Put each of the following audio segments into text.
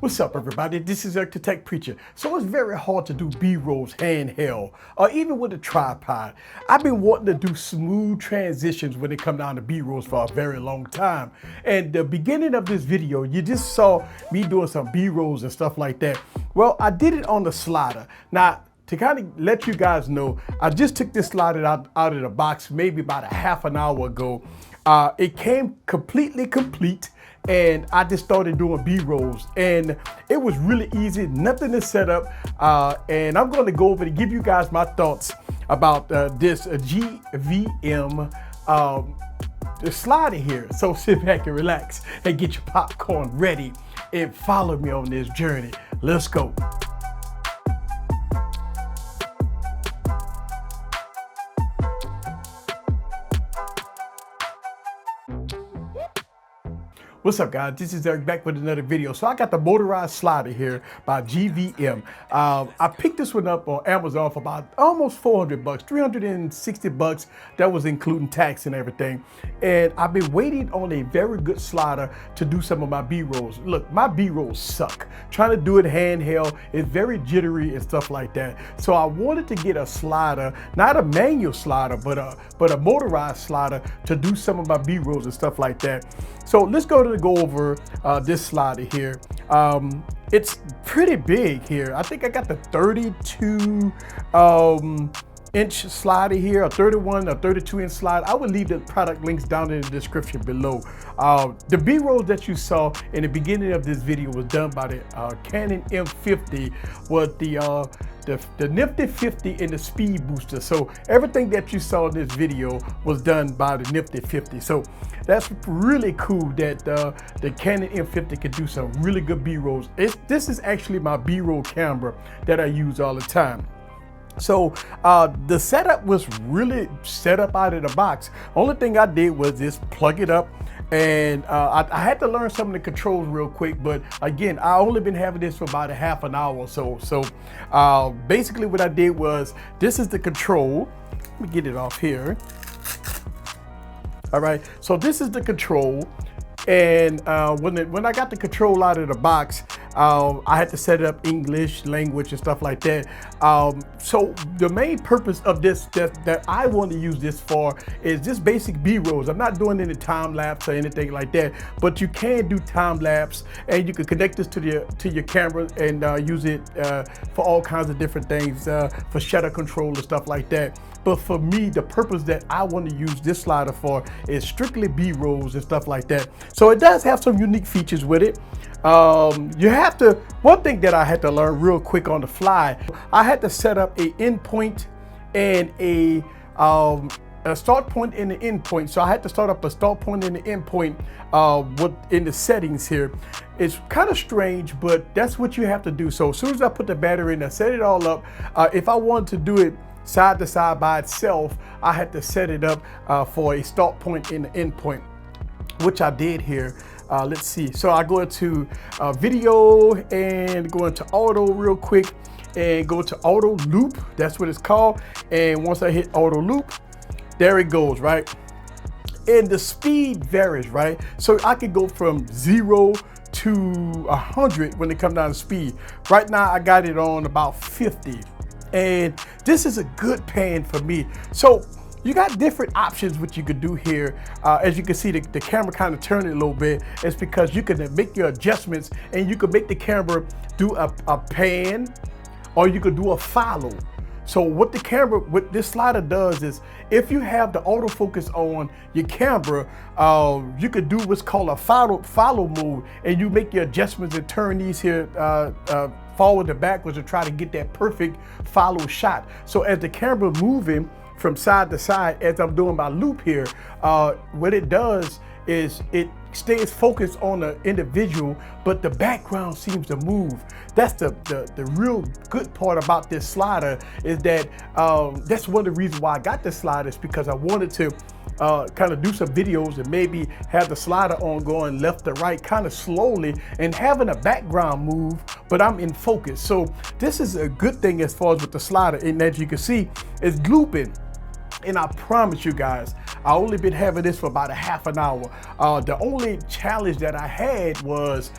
What's up, everybody? This is Eric the Tech Preacher. So it's very hard to do B-rolls handheld or even with a tripod. I've been wanting to do smooth transitions when it comes down to B-rolls for a very long time. And the beginning of this video, you just saw me doing some B-rolls and stuff like that. Well, I did it on the slider. Now, to kind of let you guys know, I just took this slider out of the box maybe about a half an hour ago. It came completely complete, and I just started doing B-rolls, and it was really easy, nothing to set up. And I'm going to go over to give you guys my thoughts about this GVM the slider here. So sit back and relax and get your popcorn ready and follow me on this journey. Let's go. What's up, guys? This is Eric back with another video. So I got the motorized slider here by GVM. I picked this one up on Amazon for about almost 400 bucks, 360 bucks. That was including tax and everything. And I've been waiting on a very good slider to do some of my B-rolls. Look, my B-rolls suck. Trying to do it handheld is very jittery and stuff like that. So I wanted to get a slider, not a manual slider, but a motorized slider to do some of my B-rolls and stuff like that. So let's go over this slider here. It's pretty big here. I think I got the 32 inch slider here, a 31 or 32 inch slider. I will leave the product links down in the description below. The B-roll that you saw in the beginning of this video was done by the Canon M50 with the Nifty 50 and the speed booster. So everything that you saw in this video was done by the Nifty 50. So that's really cool that the Canon M50 can do some really good B-rolls. This is actually my B-roll camera that I use all the time. So the setup was really set up out of the box. Only thing I did was just plug it up, and I had to learn some of the controls real quick, but again, I only been having this for about a half an hour or so. So basically what I did was, this is the control. Let me get it off here. All right, so this is the control. And when I got the control out of the box, I had to set it up English, language, and stuff like that. So the main purpose of this that I want to use this for is just basic B-rolls. I'm not doing any time lapse or anything like that, but you can do time lapse, and you can connect this to your camera and use it for all kinds of different things, for shutter control and stuff like that. But for me, the purpose that I want to use this slider for is strictly B-rolls and stuff like that. So it does have some unique features with it. One thing that I had to learn real quick on the fly, I had to set up a endpoint and a start point and an end point. So I had to start up a start point and an end point in the settings here. It's kind of strange, but that's what you have to do. So as soon as I put the battery in, I set it all up. If I wanted to do it side to side by itself, I had to set it up for a start point and an end point, which I did here. Let's see. So I go into video and go into auto real quick and go to auto loop. That's what it's called. And once I hit auto loop, there it goes, right? And the speed varies, right? So I could go from 0 to 100 when it comes down to speed. Right now I got it on about 50. And this is a good pan for me. So you got different options what you could do here. As you can see, the camera kind of turned it a little bit. It's because you can make your adjustments, and you can make the camera do a pan, or you could do a follow. So what this slider does is, if you have the autofocus on your camera, you could do what's called a follow mode, and you make your adjustments and turn these here forward to backwards to try to get that perfect follow shot. So as the camera moving from side to side, as I'm doing my loop here, what it does is it stays focused on the individual, but the background seems to move. That's the real good part about this slider, is that that's one of the reasons why I got this slider, is because I wanted to kind of do some videos and maybe have the slider on going left to right kind of slowly and having a background move, but I'm in focus. So this is a good thing as far as with the slider, and as you can see, it's looping. And I promise you guys, I only been having this for about a half an hour. The only challenge that I had was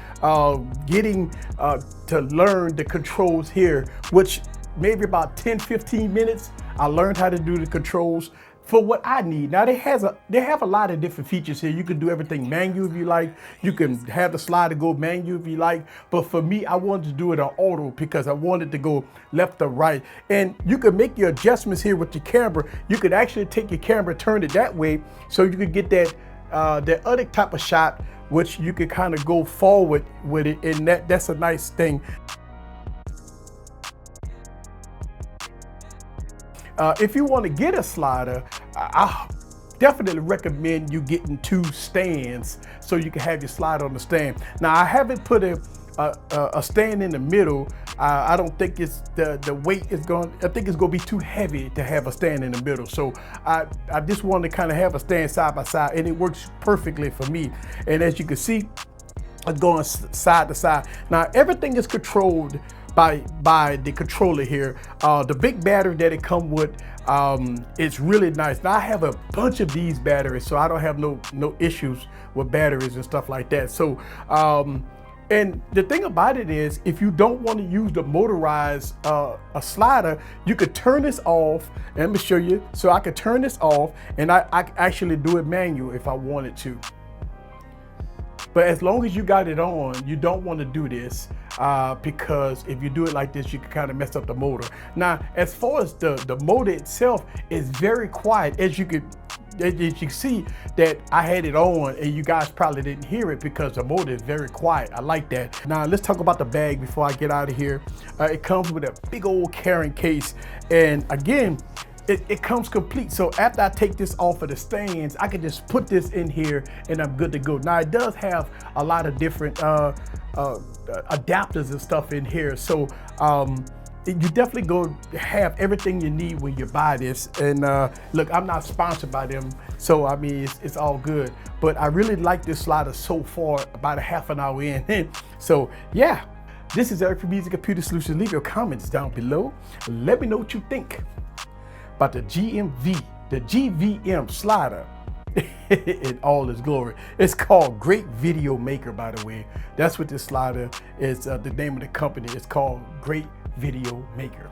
getting to learn the controls here, which maybe about 10-15 minutes. I learned how to do the controls for what I need. Now they have a lot of different features here. You can do everything manual if you like. You can have the slider go manual if you like. But for me, I wanted to do it on auto because I wanted to go left or right. And you can make your adjustments here with your camera. You could actually take your camera, turn it that way, so you could get that other type of shot, which you could kind of go forward with it. And that's a nice thing. If you want to get a slider, I definitely recommend you getting 2 stands so you can have your slider on the stand. Now, I haven't put a stand in the middle. I don't think it's the weight is going. I think it's going to be too heavy to have a stand in the middle. So I just want to kind of have a stand side by side, and it works perfectly for me. And as you can see, it's going side to side. Now everything is controlled by the controller here. The big battery that it comes with, it's really nice. Now I have a bunch of these batteries, so I don't have no issues with batteries and stuff like that. So and the thing about it is, if you don't want to use the motorized a slider, you could turn this off. Let me show you. So I could turn this off, and I actually do it manual if I wanted to. But as long as you got it on, you don't want to do this because if you do it like this, you can kind of mess up the motor. Now, as far as the motor itself, is very quiet. As you can see that I had it on, and you guys probably didn't hear it because the motor is very quiet. I like that. Now let's talk about the bag before I get out of here. It comes with a big old carrying case, and again, it comes complete. So after I take this off of the stands, I can just put this in here and I'm good to go. Now it does have a lot of different adapters and stuff in here. So you definitely go have everything you need when you buy this. And look, I'm not sponsored by them, so I mean, it's all good. But I really like this slider so far, about a half an hour in. So yeah, this is Eric from AskEazy Computer Solutions. Leave your comments down below. Let me know what you think about the GVM slider in all its glory. It's called Great Video Maker, by the way. That's what this slider is. The name of the company is called Great Video Maker.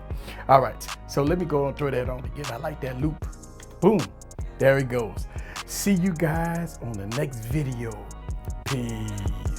All right, so let me go and throw that on again. I like that loop. Boom, there it goes. See you guys on the next video. Peace.